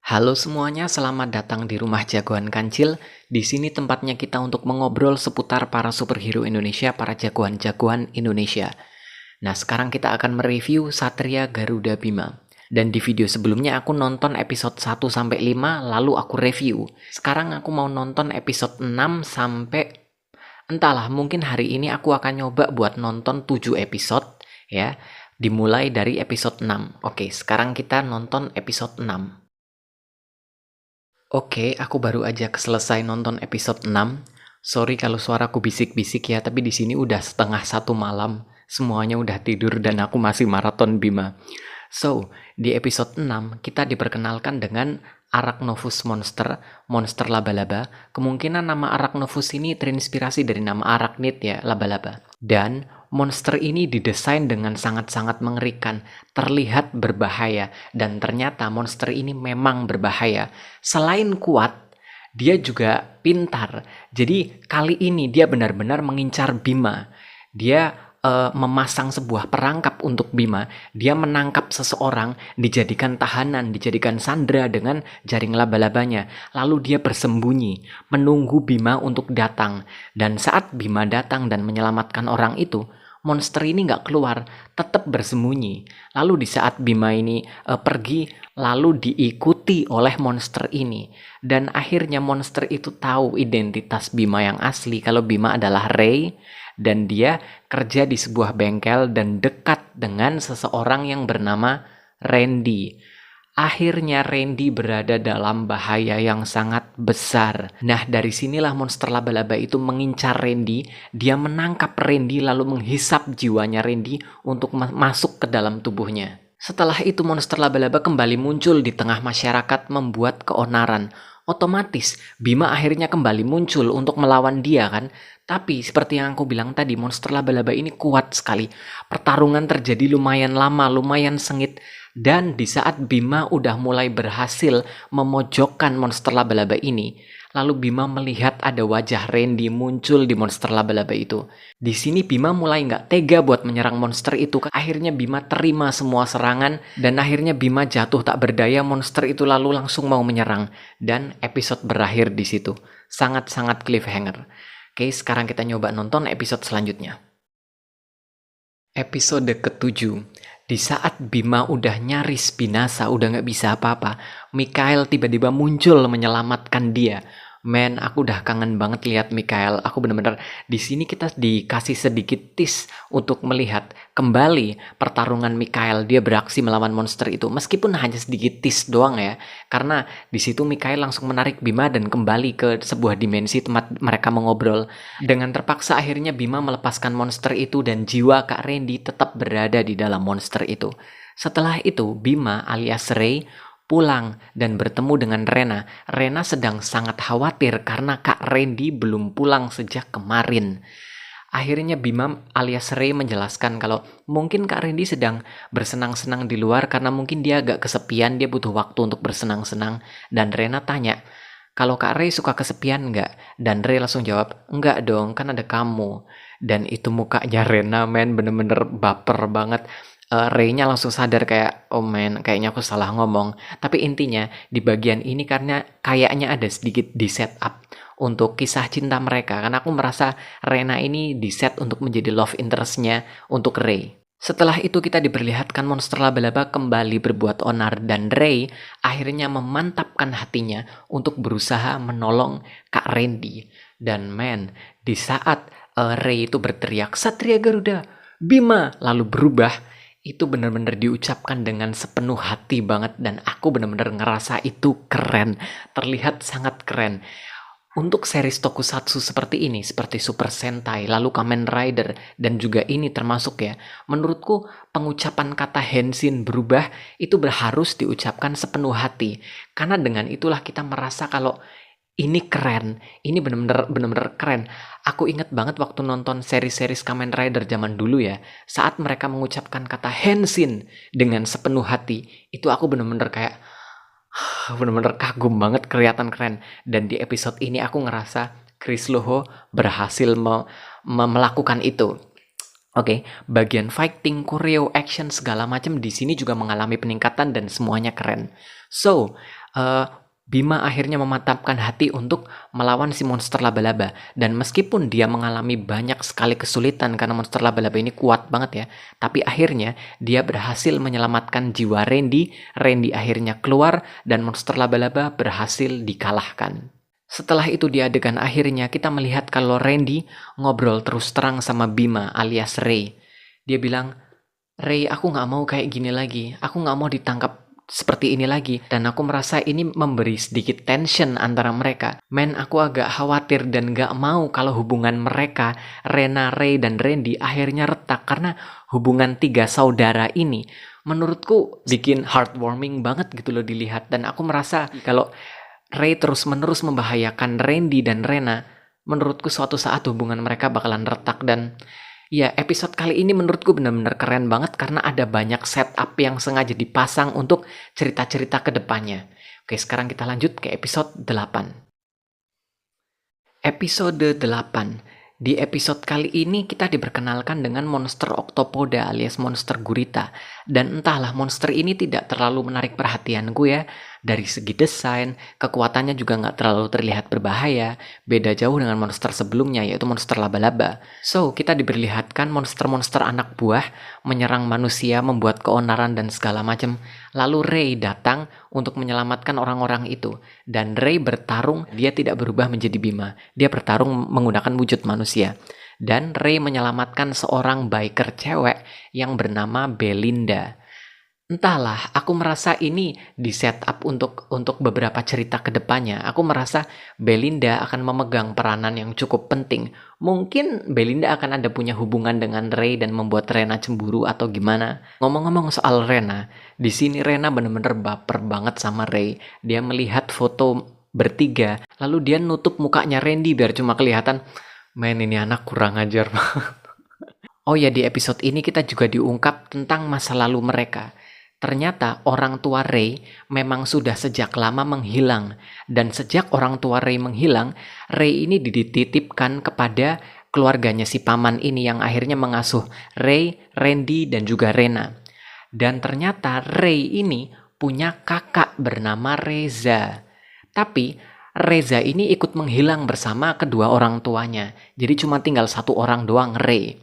Halo semuanya, selamat datang di Rumah Jagoan Kancil. Di sini tempatnya kita untuk mengobrol seputar para superhero Indonesia, para jagoan-jagoan Indonesia. Nah, sekarang kita akan mereview Satria Garuda Bima. Dan di video sebelumnya aku nonton episode 1-5, lalu aku review. Sekarang aku mau nonton episode 6 sampai entahlah, mungkin hari ini aku akan nyoba buat nonton 7 episode ya. Dimulai dari episode 6. Oke, sekarang kita nonton episode 6. Oke, aku baru aja selesai nonton episode 6. Sorry kalau suaraku bisik-bisik ya, tapi di sini udah 1:30 malam. Semuanya udah tidur dan aku masih maraton Bima. So, di episode 6 kita diperkenalkan dengan Arachnophus monster, monster laba-laba. Kemungkinan nama Arachnophus ini terinspirasi dari nama arachnid ya, laba-laba. Dan monster ini didesain dengan sangat-sangat mengerikan, terlihat berbahaya, dan ternyata monster ini memang berbahaya. Selain kuat, dia juga pintar. Jadi kali ini dia benar-benar mengincar Bima. Dia memasang sebuah perangkap untuk Bima. Dia menangkap seseorang, dijadikan tahanan, dijadikan sandera dengan jaring laba-labanya. Lalu dia bersembunyi, menunggu Bima untuk datang. Dan saat Bima datang dan menyelamatkan orang itu, monster ini nggak keluar, tetap bersembunyi. Lalu di saat Bima ini pergi, lalu diikuti oleh monster ini. Dan akhirnya monster itu tahu identitas Bima yang asli, kalau Bima adalah Ray. Dan dia kerja di sebuah bengkel dan dekat dengan seseorang yang bernama Randy. Akhirnya Randy berada dalam bahaya yang sangat besar. Nah, dari sinilah monster laba-laba itu mengincar Randy. Dia menangkap Randy lalu menghisap jiwanya Randy untuk masuk ke dalam tubuhnya. Setelah itu monster laba-laba kembali muncul di tengah masyarakat membuat keonaran. Otomatis Bima akhirnya kembali muncul untuk melawan dia kan. Tapi seperti yang aku bilang tadi, monster laba-laba ini kuat sekali. Pertarungan terjadi lumayan lama, lumayan sengit. Dan di saat Bima udah mulai berhasil memojokkan monster laba-laba ini, lalu Bima melihat ada wajah Randy muncul di monster laba-laba itu. Di sini Bima mulai nggak tega buat menyerang monster itu. Akhirnya Bima terima semua serangan dan akhirnya Bima jatuh tak berdaya. Monster itu lalu langsung mau menyerang dan episode berakhir di situ. Sangat-sangat cliffhanger. Oke, sekarang kita nyoba nonton episode selanjutnya. Episode ke-7. Di saat Bima udah nyaris binasa, udah nggak bisa apa-apa, Mikael tiba-tiba muncul menyelamatkan dia. Men, aku udah kangen banget lihat Mikael. Aku bener-bener di sini kita dikasih sedikit tease untuk melihat kembali pertarungan Mikael. Dia beraksi melawan monster itu, meskipun hanya sedikit tease doang ya. Karena di situ Mikael langsung menarik Bima dan kembali ke sebuah dimensi tempat mereka mengobrol. Dengan terpaksa akhirnya Bima melepaskan monster itu dan jiwa Kak Randy tetap berada di dalam monster itu. Setelah itu Bima alias Ray pulang dan bertemu dengan Rena. Rena sedang sangat khawatir karena Kak Randy belum pulang sejak kemarin. Akhirnya Bima alias Ray menjelaskan kalau mungkin Kak Randy sedang bersenang-senang di luar karena mungkin dia agak kesepian, dia butuh waktu untuk bersenang-senang. Dan Rena tanya, kalau Kak Ray suka kesepian nggak? Dan Ray langsung jawab, enggak dong, kan ada kamu. Dan itu mukanya Rena, men, bener-bener baper banget. Ray-nya langsung sadar kayak, oh man, kayaknya aku salah ngomong. Tapi intinya di bagian ini karena kayaknya ada sedikit di set up untuk kisah cinta mereka. Karena aku merasa Rena ini di set untuk menjadi love interest-nya untuk Ray. Setelah itu kita diperlihatkan monster laba-laba kembali berbuat onar dan Ray akhirnya memantapkan hatinya untuk berusaha menolong Kak Randy. Dan man, di saat Ray itu berteriak, Satria Garuda, Bima, lalu berubah, itu benar-benar diucapkan dengan sepenuh hati banget dan aku benar-benar ngerasa itu keren, terlihat sangat keren. Untuk series tokusatsu seperti ini, seperti Super Sentai, lalu Kamen Rider, dan juga ini termasuk ya, menurutku pengucapan kata Henshin berubah itu harus diucapkan sepenuh hati. Karena dengan itulah kita merasa kalau ini keren, ini bener-bener keren. Aku inget banget waktu nonton seri-series Kamen Rider zaman dulu ya, saat mereka mengucapkan kata Henshin dengan sepenuh hati, itu aku bener-bener kayak, bener-bener kagum banget, kelihatan keren. Dan di episode ini aku ngerasa Chris Loho berhasil melakukan itu. Oke, bagian fighting, choreo, action segala macam di sini juga mengalami peningkatan dan semuanya keren. So, eh, Bima akhirnya memantapkan hati untuk melawan si monster laba-laba. Dan meskipun dia mengalami banyak sekali kesulitan karena monster laba-laba ini kuat banget ya, tapi akhirnya dia berhasil menyelamatkan jiwa Randy. Randy akhirnya keluar dan monster laba-laba berhasil dikalahkan. Setelah itu di adegan akhirnya kita melihat kalau Randy ngobrol terus terang sama Bima alias Ray. Dia bilang, Ray, aku gak mau kayak gini lagi. Aku gak mau ditangkap seperti ini lagi. Dan aku merasa ini memberi sedikit tension antara mereka. Men, aku agak khawatir dan gak mau kalau hubungan mereka, Rena, Ray, dan Randy akhirnya retak. Karena hubungan 3 saudara ini menurutku bikin heartwarming banget gitu loh dilihat. Dan aku merasa kalau Ray terus-menerus membahayakan Randy dan Rena, menurutku suatu saat hubungan mereka bakalan retak. Dan ya, episode kali ini menurutku benar-benar keren banget karena ada banyak setup yang sengaja dipasang untuk cerita-cerita ke depannya. Oke, sekarang kita lanjut ke episode 8. Episode 8. Di episode kali ini kita diperkenalkan dengan monster Octopoda alias monster gurita. Dan entahlah, monster ini tidak terlalu menarik perhatianku ya. Dari segi desain, kekuatannya juga nggak terlalu terlihat berbahaya. Beda jauh dengan monster sebelumnya, yaitu monster laba-laba. So, kita diperlihatkan monster-monster anak buah menyerang manusia, membuat keonaran dan segala macam. Lalu Ray datang untuk menyelamatkan orang-orang itu. Dan Ray bertarung, dia tidak berubah menjadi Bima. Dia bertarung menggunakan wujud manusia. Dan Ray menyelamatkan seorang biker cewek yang bernama Belinda. Entahlah, aku merasa ini di setup untuk beberapa cerita ke depannya. Aku merasa Belinda akan memegang peranan yang cukup penting. Mungkin Belinda akan ada punya hubungan dengan Ray dan membuat Rena cemburu atau gimana. Ngomong-ngomong soal Rena, di sini Rena bener-bener baper banget sama Ray. Dia melihat foto bertiga, lalu dia nutup mukanya Randy biar cuma kelihatan, men ini anak kurang ajar banget. Oh ya, di episode ini kita juga diungkap tentang masa lalu mereka. Ternyata orang tua Ray memang sudah sejak lama menghilang. Dan sejak orang tua Ray menghilang, Ray ini dititipkan kepada keluarganya si paman ini yang akhirnya mengasuh Ray, Randy, dan juga Rena. Dan ternyata Ray ini punya kakak bernama Reza. Tapi Reza ini ikut menghilang bersama kedua orang tuanya. Jadi cuma tinggal satu orang doang, Ray.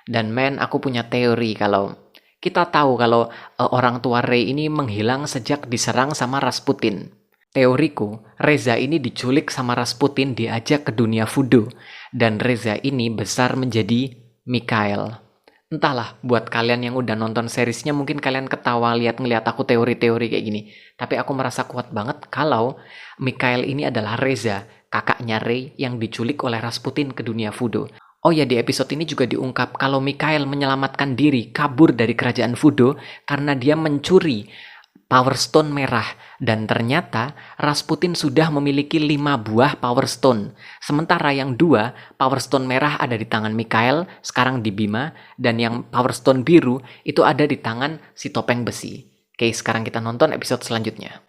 Dan men, aku punya teori kalau kita tahu kalau orang tua Ray ini menghilang sejak diserang sama Rasputin. Teoriku, Reza ini diculik sama Rasputin, diajak ke dunia voodoo. Dan Reza ini besar menjadi Mikhail. Entahlah, buat kalian yang udah nonton seriesnya mungkin kalian ketawa ngeliat aku teori-teori kayak gini. Tapi aku merasa kuat banget kalau Mikhail ini adalah Reza, kakaknya Ray yang diculik oleh Rasputin ke dunia voodoo. Oh ya, di episode ini juga diungkap kalau Mikhail menyelamatkan diri kabur dari kerajaan voodoo karena dia mencuri Power Stone merah. Dan ternyata Rasputin sudah memiliki 5 buah Power Stone. Sementara yang 2 Power Stone merah ada di tangan Mikhail, sekarang di Bima. Dan yang Power Stone biru itu ada di tangan si topeng besi. Oke, sekarang kita nonton episode selanjutnya.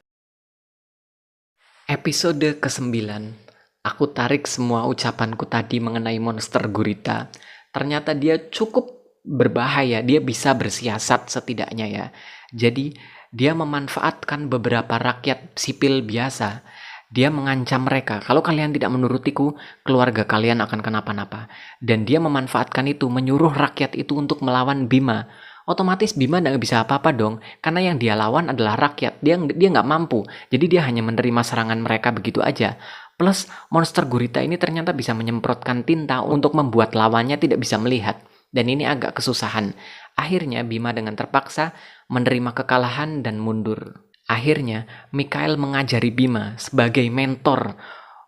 Episode ke-9. Aku tarik semua ucapanku tadi mengenai monster gurita. Ternyata dia cukup berbahaya, dia bisa bersiasat setidaknya ya. Jadi dia memanfaatkan beberapa rakyat sipil biasa. Dia mengancam mereka, kalau kalian tidak menurutiku, keluarga kalian akan kenapa-napa. Dan dia memanfaatkan itu, menyuruh rakyat itu untuk melawan Bima. Otomatis Bima nggak bisa apa-apa dong, karena yang dia lawan adalah rakyat. Dia nggak mampu, jadi dia hanya menerima serangan mereka begitu aja. Plus, monster gurita ini ternyata bisa menyemprotkan tinta untuk membuat lawannya tidak bisa melihat. Dan ini agak kesusahan. Akhirnya Bima dengan terpaksa menerima kekalahan dan mundur. Akhirnya, Mikhail mengajari Bima sebagai mentor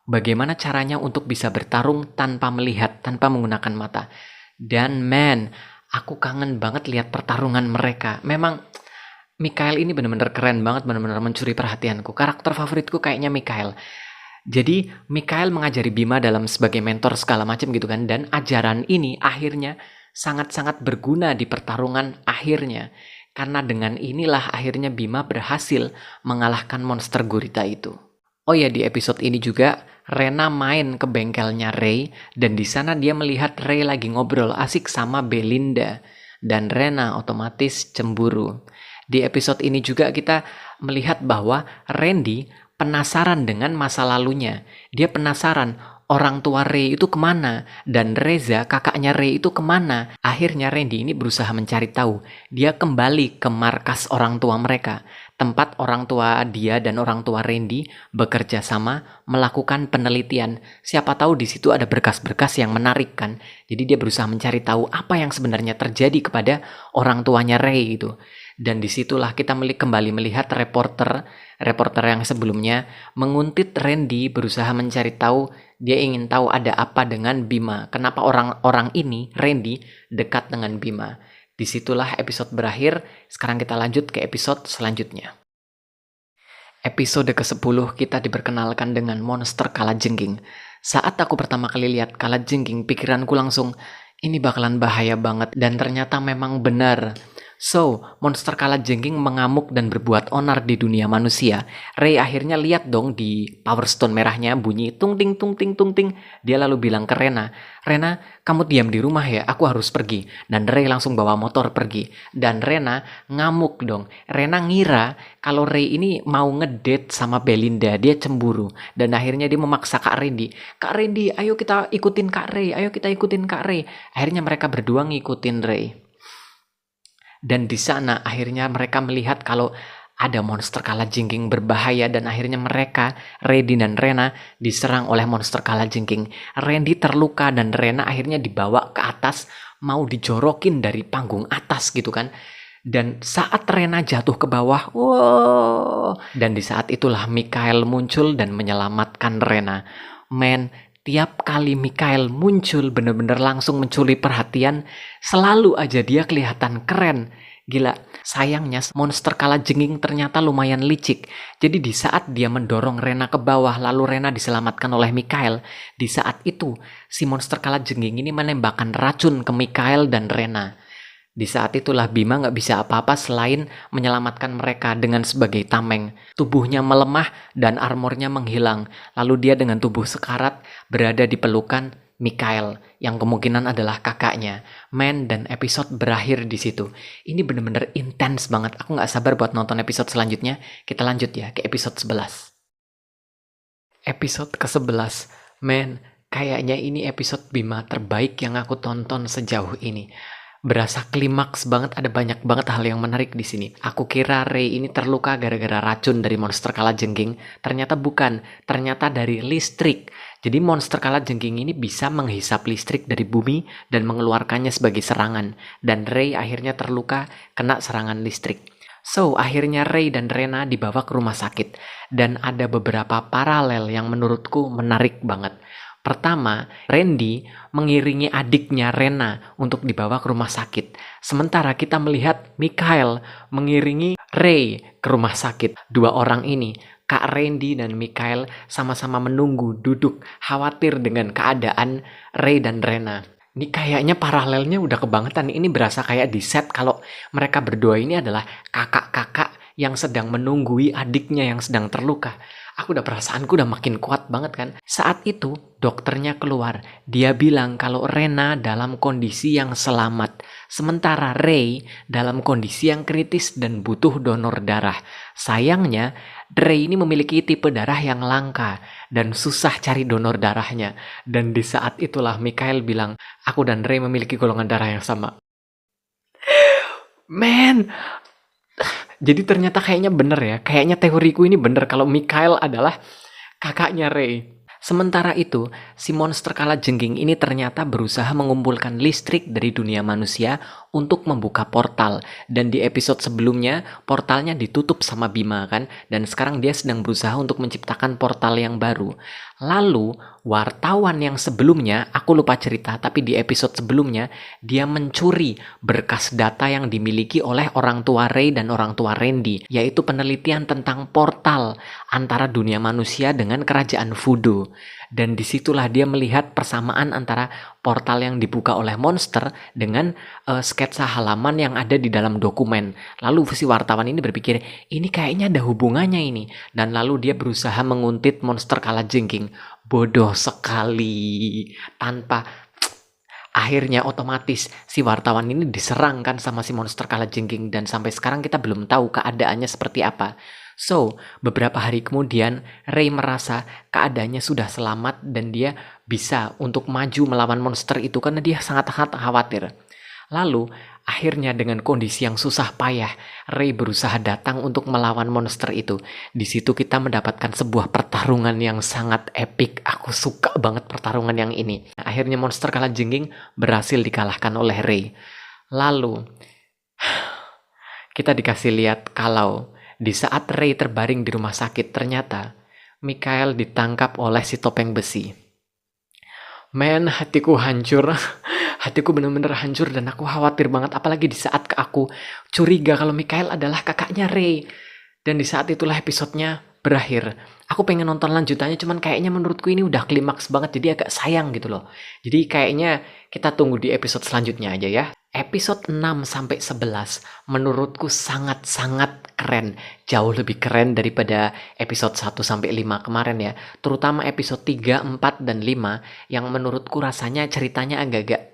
bagaimana caranya untuk bisa bertarung tanpa melihat, tanpa menggunakan mata. Dan man, aku kangen banget lihat pertarungan mereka. Memang Mikhail ini benar-benar keren banget, benar-benar mencuri perhatianku. Karakter favoritku kayaknya Mikhail. Jadi Mikhail mengajari Bima dalam sebagai mentor segala macam gitu kan. Dan ajaran ini akhirnya sangat-sangat berguna di pertarungan akhirnya. Karena dengan inilah akhirnya Bima berhasil mengalahkan monster gurita itu. Oh ya, di episode ini juga Rena main ke bengkelnya Ray. Dan di sana dia melihat Ray lagi ngobrol asik sama Belinda. Dan Rena otomatis cemburu. Di episode ini juga kita melihat bahwa Randy penasaran dengan masa lalunya. Dia penasaran orang tua Ray itu kemana, dan Reza, kakaknya Ray itu kemana. Akhirnya Randy ini berusaha mencari tahu. Dia kembali ke markas orang tua mereka, tempat orang tua dia dan orang tua Randy bekerja sama melakukan penelitian. Siapa tahu di situ ada berkas-berkas yang menarik kan. Jadi dia berusaha mencari tahu apa yang sebenarnya terjadi kepada orang tuanya Ray itu. Dan disitulah kita kembali melihat reporter yang sebelumnya menguntit Randy berusaha mencari tahu. Dia ingin tahu ada apa dengan Bima. Kenapa orang-orang ini, Randy, dekat dengan Bima. Disitulah episode berakhir. Sekarang kita lanjut ke episode selanjutnya. Episode ke-10 kita diperkenalkan dengan monster kalajengking. Saat aku pertama kali lihat kalajengking, pikiranku langsung, ini bakalan bahaya banget. Dan ternyata memang benar. So, monster kalajengking mengamuk dan berbuat onar di dunia manusia. Ray akhirnya lihat dong di Power Stone merahnya bunyi tung ting tung ting tung ting. Dia lalu bilang ke Rena, "Rena, kamu diam di rumah ya, aku harus pergi." Dan Ray langsung bawa motor pergi. Dan Rena ngamuk dong. Rena ngira kalau Ray ini mau ngedate sama Belinda, dia cemburu. Dan akhirnya dia memaksa Kak Randy, "Kak Randy, ayo kita ikutin Kak Ray, ayo kita ikutin Kak Ray." Akhirnya mereka berdua ngikutin Ray. Dan di sana akhirnya mereka melihat kalau ada monster kalajengking berbahaya dan akhirnya mereka, Randy dan Rena, diserang oleh monster kalajengking. Randy terluka dan Rena akhirnya dibawa ke atas, mau dijorokin dari panggung atas gitu kan. Dan saat Rena jatuh ke bawah, wow, dan di saat itulah Mikhail muncul dan menyelamatkan Rena. Tiap kali Mikhail muncul bener-bener langsung mencuri perhatian, selalu aja dia kelihatan keren. Gila, sayangnya monster kalajengking ternyata lumayan licik. Jadi di saat dia mendorong Rena ke bawah lalu Rena diselamatkan oleh Mikhail, di saat itu si monster kalajengking ini menembakkan racun ke Mikhail dan Rena. Di saat itulah Bima gak bisa apa-apa selain menyelamatkan mereka dengan sebagai tameng. Tubuhnya melemah dan armornya menghilang. Lalu dia dengan tubuh sekarat berada di pelukan Mikhail yang kemungkinan adalah kakaknya. Dan episode berakhir di situ. Ini bener-bener intens banget. Aku gak sabar buat nonton episode selanjutnya. Kita lanjut ya ke episode 11. Episode ke-11. Kayaknya ini episode Bima terbaik yang aku tonton sejauh ini. Berasa klimaks banget, ada banyak banget hal yang menarik di sini. Aku kira Ray ini terluka gara-gara racun dari monster kalajengking. Ternyata bukan, ternyata dari listrik. Jadi monster kalajengking ini bisa menghisap listrik dari bumi dan mengeluarkannya sebagai serangan. Dan Ray akhirnya terluka kena serangan listrik. So, akhirnya Ray dan Rena dibawa ke rumah sakit. Dan ada beberapa paralel yang menurutku menarik banget. Pertama, Randy mengiringi adiknya Rena untuk dibawa ke rumah sakit. Sementara kita melihat Mikhail mengiringi Ray ke rumah sakit. Dua orang ini, Kak Randy dan Mikhail, sama-sama menunggu, duduk, khawatir dengan keadaan Ray dan Rena. Ini kayaknya paralelnya udah kebangetan. Ini berasa kayak di set kalau mereka berdua ini adalah kakak-kakak yang sedang menunggui adiknya yang sedang terluka. Perasaanku udah makin kuat banget kan. Saat itu dokternya keluar. Dia bilang kalau Rena dalam kondisi yang selamat. Sementara Ray dalam kondisi yang kritis dan butuh donor darah. Sayangnya Ray ini memiliki tipe darah yang langka dan susah cari donor darahnya. Dan di saat itulah Mikhail bilang, aku dan Ray memiliki golongan darah yang sama. Jadi ternyata kayaknya bener ya. Kayaknya teoriku ini bener kalau Mikhail adalah kakaknya Ray. Sementara itu, si monster kalajengking ini ternyata berusaha mengumpulkan listrik dari dunia manusia untuk membuka portal. Dan di episode sebelumnya, portalnya ditutup sama Bima kan. Dan sekarang dia sedang berusaha untuk menciptakan portal yang baru. Lalu, wartawan yang sebelumnya, aku lupa cerita, tapi di episode sebelumnya, dia mencuri berkas data yang dimiliki oleh orang tua Ray dan orang tua Randy, yaitu penelitian tentang portal antara dunia manusia dengan kerajaan voodoo. Dan disitulah dia melihat persamaan antara portal yang dibuka oleh monster dengan sketsa halaman yang ada di dalam dokumen. Lalu si wartawan ini berpikir, ini kayaknya ada hubungannya ini. Dan lalu dia berusaha menguntit monster kalajengking. Bodoh sekali. Akhirnya otomatis si wartawan ini diserang kan sama si monster kalajengking. Dan sampai sekarang kita belum tahu keadaannya seperti apa. So, beberapa hari kemudian, Ray merasa keadaannya sudah selamat dan dia bisa untuk maju melawan monster itu karena dia sangat-sangat khawatir. Lalu, akhirnya dengan kondisi yang susah payah, Ray berusaha datang untuk melawan monster itu. Di situ kita mendapatkan sebuah pertarungan yang sangat epik. Aku suka banget pertarungan yang ini. Akhirnya monster kalajengking berhasil dikalahkan oleh Ray. Lalu, kita dikasih lihat kalau di saat Ray terbaring di rumah sakit, ternyata Mikhail ditangkap oleh si topeng besi. Men, hatiku hancur. Hatiku bener-bener hancur dan aku khawatir banget. Apalagi di saat aku curiga kalau Mikhail adalah kakaknya Ray. Dan di saat itulah episodenya berakhir. Aku pengen nonton lanjutannya, cuman kayaknya menurutku ini udah klimaks banget. Jadi agak sayang gitu loh. Jadi kayaknya kita tunggu di episode selanjutnya aja ya. Episode 6-11 menurutku sangat-sangat keren. Jauh lebih keren daripada episode 1-5 kemarin ya. Terutama episode 3, 4, dan 5 yang menurutku rasanya ceritanya agak-agak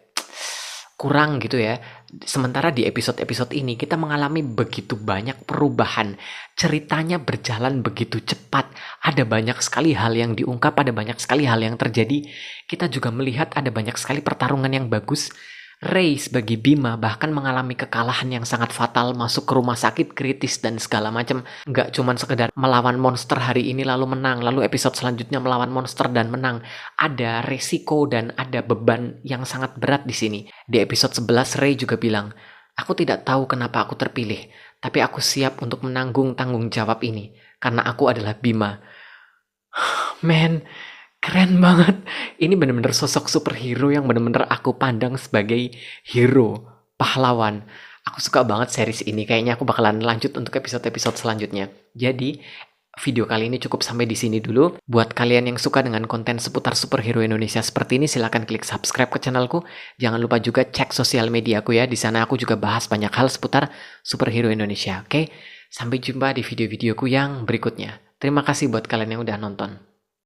kurang gitu ya. Sementara di episode-episode ini kita mengalami begitu banyak perubahan. Ceritanya berjalan begitu cepat. Ada banyak sekali hal yang diungkap, ada banyak sekali hal yang terjadi. Kita juga melihat ada banyak sekali pertarungan yang bagus. Ray sebagai Bima bahkan mengalami kekalahan yang sangat fatal, masuk ke rumah sakit kritis dan segala macam. Nggak cuman sekedar melawan monster hari ini lalu menang, lalu episode selanjutnya melawan monster dan menang. Ada resiko dan ada beban yang sangat berat di sini. Di episode 11 Ray juga bilang, "Aku tidak tahu kenapa aku terpilih, tapi aku siap untuk menanggung tanggung jawab ini karena aku adalah Bima." Man, keren banget. Ini bener-bener sosok superhero yang bener-bener aku pandang sebagai hero, pahlawan. Aku suka banget series ini. Kayaknya aku bakalan lanjut untuk episode-episode selanjutnya. Jadi, video kali ini cukup sampai di sini dulu. Buat kalian yang suka dengan konten seputar superhero Indonesia seperti ini, silahkan klik subscribe ke channelku. Jangan lupa juga cek sosial media aku ya. Di sana aku juga bahas banyak hal seputar superhero Indonesia. Oke? Sampai jumpa di video-videoku yang berikutnya. Terima kasih buat kalian yang udah nonton.